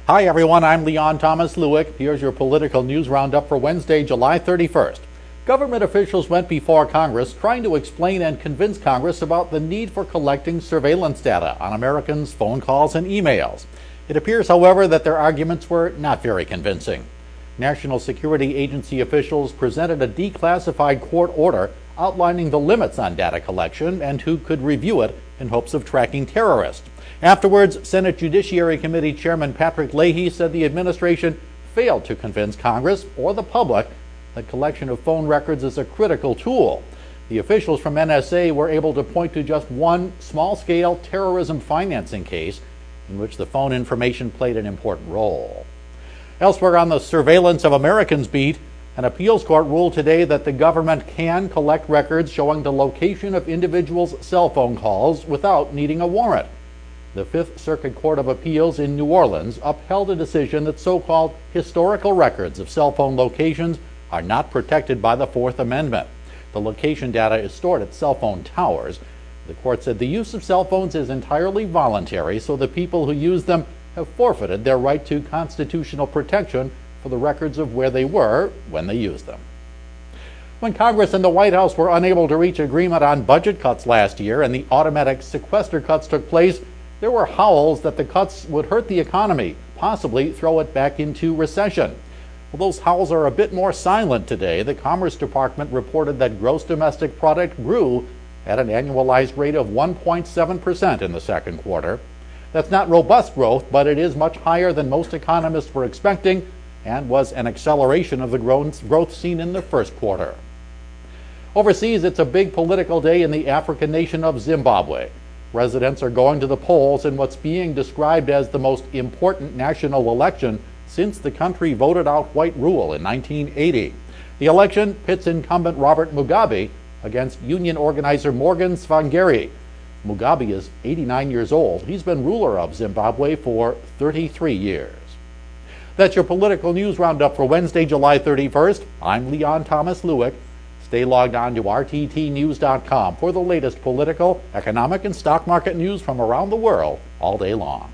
Hi everyone, I'm Leon Thomas Lewick. Here's your political news roundup for Wednesday, July 31st. Government officials went before Congress trying to explain and convince Congress about the need for collecting surveillance data on Americans' phone calls and emails. It appears, however, that their arguments were not very convincing. National Security Agency officials presented a declassified court order outlining the limits on data collection and who could review it in hopes of tracking terrorists. Afterwards, Senate Judiciary Committee Chairman Patrick Leahy said the administration failed to convince Congress or the public that collection of phone records is a critical tool. The officials from NSA were able to point to just one small-scale terrorism financing case in which the phone information played an important role. Elsewhere on the surveillance of Americans beat, an appeals court ruled today that the government can collect records showing the location of individuals' cell phone calls without needing a warrant. The Fifth Circuit Court of Appeals in New Orleans upheld a decision that so-called historical records of cell phone locations are not protected by the Fourth Amendment. The location data is stored at cell phone towers. The court said the use of cell phones is entirely voluntary, so the people who use them have forfeited their right to constitutional protection for the records of where they were when they used them. When Congress and the White House were unable to reach agreement on budget cuts last year and the automatic sequester cuts took place, there were howls that the cuts would hurt the economy, possibly throw it back into recession. Well, those howls are a bit more silent today. The Commerce Department reported that gross domestic product grew at an annualized rate of 1.7% in the second quarter. That's not robust growth, but it is much higher than most economists were expecting and was an acceleration of the growth seen in the first quarter. Overseas, it's a big political day in the African nation of Zimbabwe. Residents are going to the polls in what's being described as the most important national election since the country voted out white rule in 1980. The election pits incumbent Robert Mugabe against union organizer Morgan Tsvangirai. Mugabe is 89 years old. He's been ruler of Zimbabwe for 33 years. That's your political news roundup for Wednesday, July 31st. I'm Leon Thomas Lewick. Stay logged on to rttnews.com for the latest political, economic, and stock market news from around the world all day long.